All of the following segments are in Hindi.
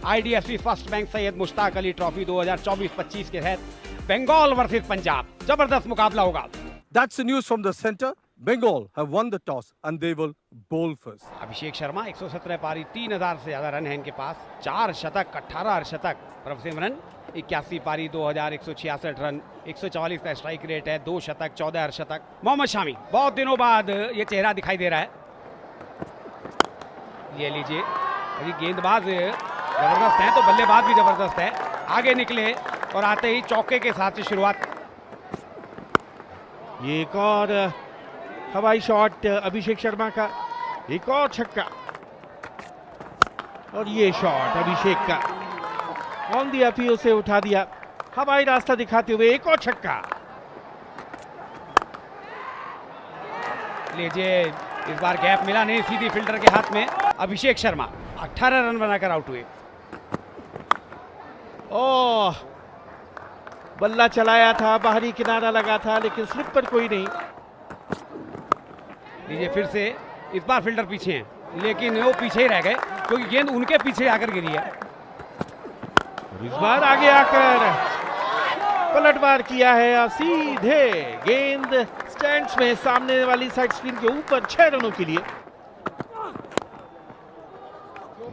IDFC first bank Syed Mushtaq Ali trophy 2024-25 के तहत बंगाल वर्सेस पंजाब, जबरदस्त मुकाबला होगा। That's the news from the center. Bengal have won the toss and they will bowl first. Abhishek Sharma 117 पारी, 3000 से ज्यादा रन है इनके पास, 4 शतक, 18 अर्धशतक। प्रभसिमरन 81 पारी, 2166 रन, 144 का स्ट्राइक रेट है, 2 शतक, 14 अर्धशतक। मोहम्मद शामी, बहुत दिनों बाद ये चेहरा दिखाई दे रहा है। ये लीजिए, अभी गेंदबाज जबरदस्त है तो बल्लेबाज भी जबरदस्त है। आगे निकले और आते ही चौके के साथ से शुरुआत। ये एक और हवाई शॉट अभिषेक शर्मा का, एक और छक्का और ये शॉट अभिषेक का ऑन दी अपील से उठा दिया, हवाई रास्ता दिखाते हुए एक और छक्का। लीजिए, इस बार गैप मिला नहीं, सीधी फील्डर के हाथ में। अभिषेक शर्मा 18 रन बनाकर आउट हुए। ओह, बल्ला चलाया था, बाहरी किनारा लगा था, लेकिन स्लिप पर कोई नहीं। लीजिए फिर से, इस बार फील्डर पीछे हैं, लेकिन वो पीछे ही रह गए क्योंकि गेंद उनके पीछे आकर गिरी है। इस बार आगे आकर पलटवार किया है और सीधे गेंद स्टैंड्स में सामने वाली साइड स्क्रीन के ऊपर 6 रनों के लिए।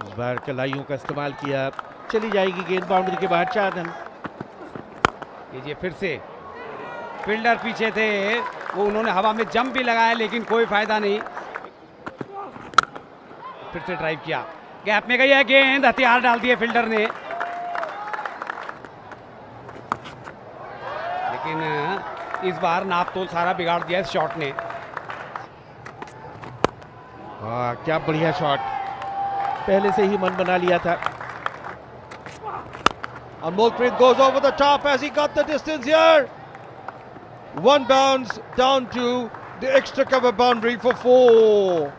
इस बार कलाइयों का इस्तेमाल किया, चली जाएगी गेंद बाउंड्री के बाहर, 4 रन। लीजिए फिर से, फील्डर पीछे थे, वो उन्होंने हवा में जंप भी लगाया लेकिन कोई फायदा नहीं। फिर से ड्राइव किया, गैप में गई है गेंद, हथियार डाल दिए फील्डर ने, लेकिन इस बार नापतोल सारा बिगाड़ दिया इस शॉट ने। वाह, क्या बढ़िया शॉट, पहले से ही मन बना लिया था। Anmolpreet goes over the top as he got the distance here. One bounce down to the extra cover boundary for 4.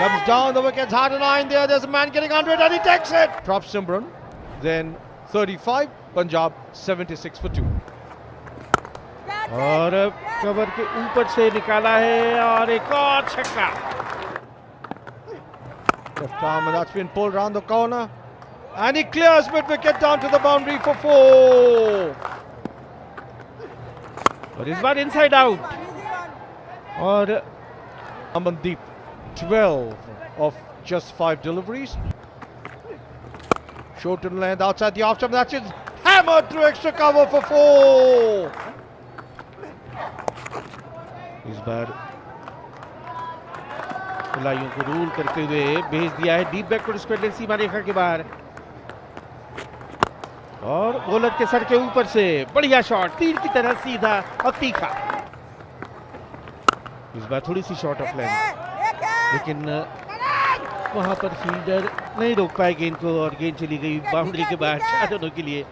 Comes down, the wicket's hard and high in there. There's a man getting under it and he takes it. Prabhsimran, then 35, Punjab 76 for 2. और कवर के ऊपर से निकाला है और एक और छक्का। Left arm and that's been pulled round the corner. And he clears mid wicket down to the boundary for 4. और इस बार इनसाइड आउट। और Amandeep 12 of just 5 deliveries. Short and length outside the off stump. That's it. Hammered through extra cover for 4. इस बार खिलाड़ियों को रूल करते हुए भेज दिया है डीप बैकवर्ड स्क्वायर सीमा रेखा के बाहर। और बॉलर के सर के ऊपर से बढ़िया शॉट, तीर की तरह सीधा और तीखा। इस बार थोड़ी सी शॉर्ट ऑफ लाइन, लेकिन वहां पर फील्डर नहीं रोक पाए गेंद को और गेंद चली गई बाउंड्री के बाहर 4 रनों के लिए।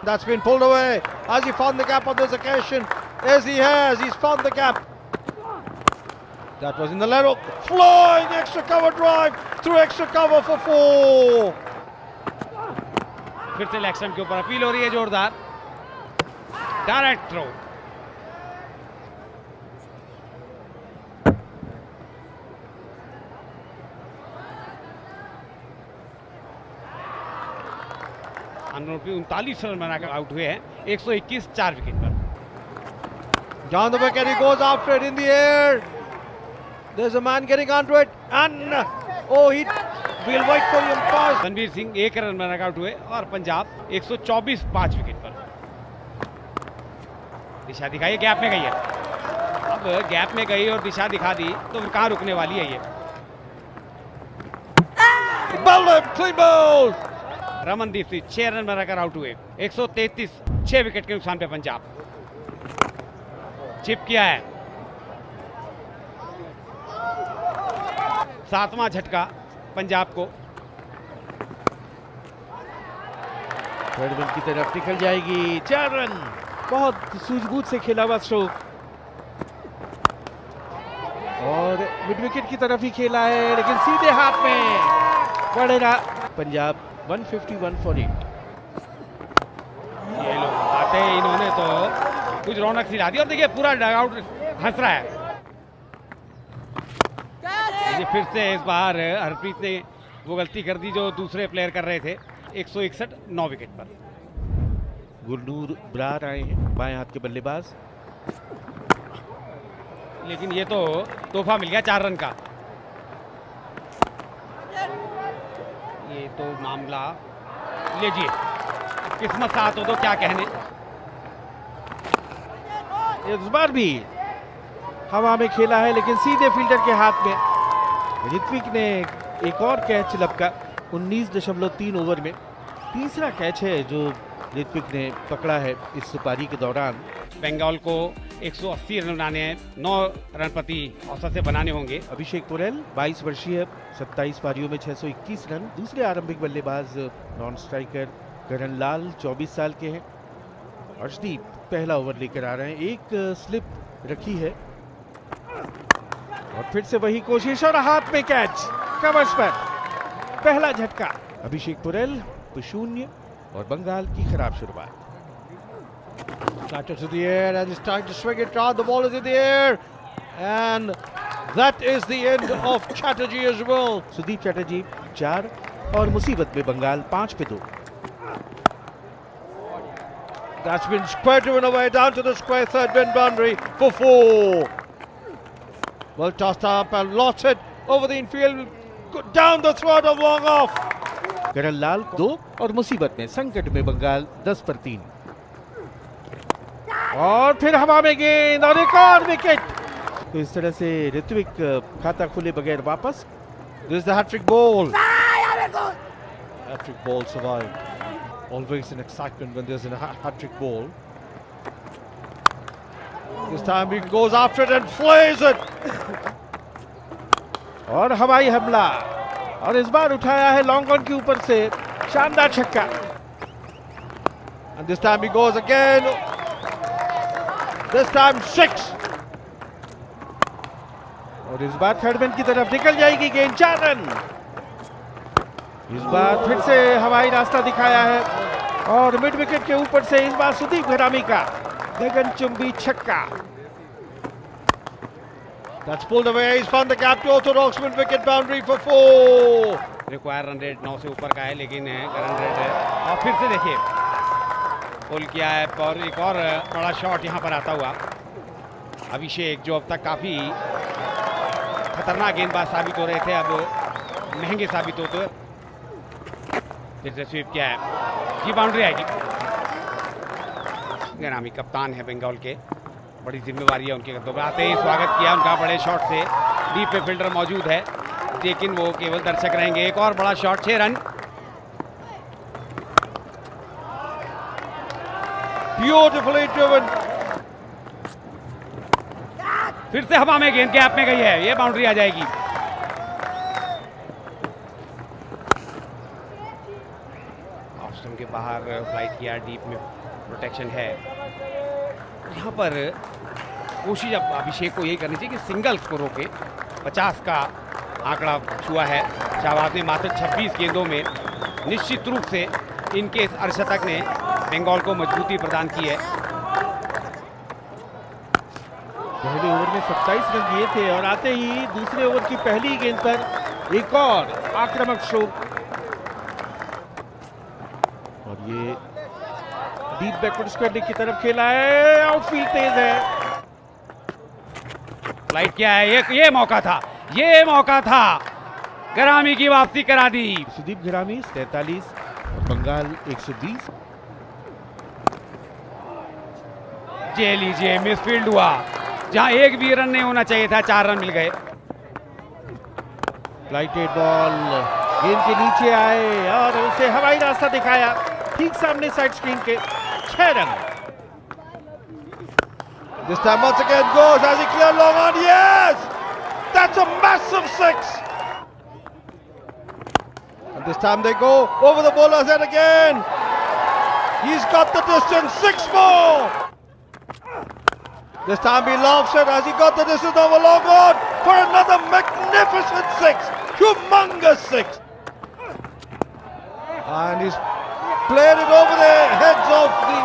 That's been pulled away. Has he found the gap on this occasion? Yes, he has. He's found the gap. That was in the leg hook. Flying extra cover drive through extra cover for 4. फिर से लेग स्टंप के ऊपर अपील हो रही है जोरदार, डायरेक्ट थ्रो। अनूपी 39 रन बनाकर आउट हुए हैं, 121 4 विकेट पर। Down the wicket, he goes after it in the air. There's a man getting onto it, and oh, we'll wait for him pass. Ranveer Singh 1 run बनाकर आउट हुए और पंजाब 124 5 विकेट पर। दिशा दिखाई, गैप में गई है, अब गैप में गई और दिशा दिखा दी तो कहां रुकने वाली है ये। Clean ball. Ramandeep Singh 6 run बनाकर आउट हुए, 133 6 विकेट के नुकसान पे पंजाब। चिप किया है, 7वां झटका पंजाब को। थर्ड वन की तरफ निकल जाएगी, 4 रन। बहुत सूझबूझ से खेला हुआ स्ट्रोक और मिड विकेट की तरफ ही खेला है, लेकिन सीधे हाथ में पड़ेगा। पंजाब 151 फॉर 8। ये लोग आते हैं, इन्होंने तो कुछ रौनक सिला दी और देखिए पूरा डगआउट हंस रहा है। ये फिर से इस बार हरप्रीत ने वो गलती कर दी जो दूसरे प्लेयर कर रहे थे। 161 9 विकेट पर। गुरनूर ब्रार आए हैं बाएं हाथ के बल्लेबाज, लेकिन ये तो तोहफा मिल गया 4 रन का। ये तो मामला लीजिए, किस्मत साथ हो तो क्या कहने। इस बार भी हवा में खेला है लेकिन सीधे फील्डर के हाथ में। ऋत्विक ने एक और कैच लपका 19.3 ओवर में। तीसरा कैच है जो ऋत्विक ने पकड़ा है इस पारी के दौरान। बंगाल को 180 रन बनाने हैं, 9 रन प्रति औसत से बनाने होंगे। अभिषेक पुरेल 22 वर्षीय, 27 पारियों में 621 रन। दूसरे आरंभिक बल्लेबाज नॉन स्ट्राइकर करण लाल 24 साल के हैं। अर्शदीप पहला ओवर लेकर आ रहे हैं, एक स्लिप रखी है और फिर से वही कोशिश और हाथ में कैच कवर्स पर पहला झटका। अभिषेक पुरेल 0 और बंगाल की खराब शुरुआत। Chatter to the air and he's trying to swing it round. The ball is in the air and that is the end of Chatterjee as well. Sudeep Chatterjee 4 और मुसीबत में बंगाल 5 पे 2। That's been square driven away down to the square third bin boundary for 4. Well tossed up and lost it over the infield down the throat of long off. करण लाल 2 और मुसीबत में संकट में बंगाल 10 पर 3। और फिर हवा में गेंद और एक और विकेट। तो इस तरह से ऋत्विक खाता खुले बगैर वापस। This is the hat-trick ball. Hat-trick ball survived. Always an excitement when there's a hat-trick ball. This time he goes after it and flays it. और हवाई हमला और इस बार उठाया है लॉन्ग ऑन के ऊपर से शानदार छक्का। And this time he goes again. This time 6. और इस बार थर्ड मैन की तरफ निकल जाएगी गेंद, 4 रन। इस बार फिर से हवाई रास्ता दिखाया है और मिड विकेट के ऊपर से इस बार सुदीप घरामी का गगनचुंबी छक्का। That's pulled away. He's found the gap to orthodox mid wicket boundary for 4. Require run rate 9 से ऊपर का है, लेकिन रन रेट है। और फिर से देखिए पुल किया है और एक और बड़ा शॉट यहाँ पर आता हुआ। अभिषेक जो अब तक काफी खतरनाक गेंदबाज साबित हो रहे थे, अब महंगे साबित होते। फिर से स्वीप किया है, ये बाउंड्री आएगी। घरामी कप्तान है बंगाल के, बड़ी जिम्मेवारी है उनके। दोबारा ही स्वागत किया उनका बड़े शॉट से। डीप पे फील्डर मौजूद है लेकिन वो केवल दर्शक रहेंगे। एक और बड़ा शॉट, 6 रन। Beautifully driven. फिर से हवा में गेंद गैप में गई है, ये बाउंड्री आ जाएगी। ऑफ स्टंप के बाहर फ्लाइट किया, डीप में प्रोटेक्शन है। यहाँ पर कोशिश अब अभिषेक को यही करनी चाहिए कि सिंगल्स को रोके। 50 का आंकड़ा छुआ है शाहबाज ने मात्र 26 गेंदों में। निश्चित रूप से इनके इस अर्धशतक ने बंगाल को मजबूती प्रदान की है। पहले ओवर में 27 रन दिए थे और आते ही दूसरे ओवर की पहली गेंद पर एक और आक्रामक स्ट्रोक और ये डीप बैकवर्ड स्क्वायर की तरफ खेला है। आउटफील्ड तेज है, फ्लाइट किया है। ये मौका था, ये मौका था। घरामी की वापसी करा दी। सुदीप घरामी 43 और बंगाल 120। ये लीजिए मिसफील्ड हुआ, जहां एक भी रन नहीं होना चाहिए था, 4 रन मिल गए। फ्लाइटेड बॉल गेंद के नीचे आए और उसे हवाई रास्ता दिखाया ठीक सामने साइड स्क्रीन के। 6 run. This time once again goes as he cleared long on. Yes! That's a massive 6. And this time they go over the bowler's head again. He's got the distance, 6 more. This time he laughs it as he got the distance over long on for another magnificent 6. Humongous 6. And he's played it over the heads of the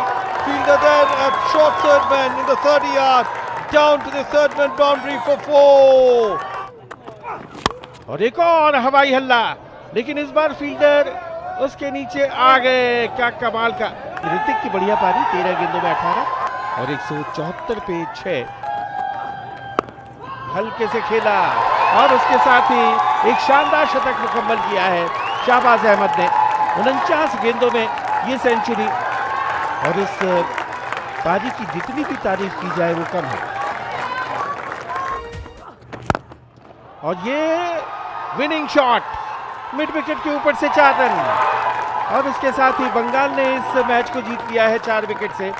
fielder there at short third man in the 30 yard, down to the third man boundary for 4. और एक और हवाई हल्ला, लेकिन इस बार फील्डर उसके नीचे आ गए। क्या कमाल का ऋतिक की बढ़िया पारी, 13 गेंदों में 18 और 174 पे 6। हल्के से खेला और उसके साथ ही एक शानदार शतक मुकम्मल किया है शाहबाज अहमद ने। 49 गेंदों में ये सेंचुरी, और इस पारी की जितनी भी तारीफ की जाए वो कम है। और ये विनिंग शॉट मिड विकेट के ऊपर से 4 रन, और इसके साथ ही बंगाल ने इस मैच को जीत लिया है 4 विकेट से।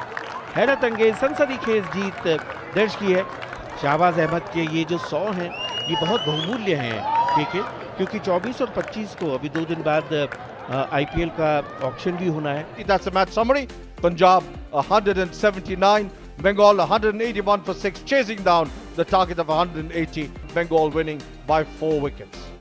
हैरत अंगेज सनसनीखेज जीत दर्ज की है। शाहबाज अहमद के ये जो 100 हैं ये बहुत बहुमूल्य हैं केके, क्योंकि 24 और 25 को अभी 2 दिन बाद आईपीएल का ऑक्शन भी होना है। That's the match summary. Punjab 179, Bengal 181 for 6, chasing down the target of 180. Bengal winning by 4 wickets.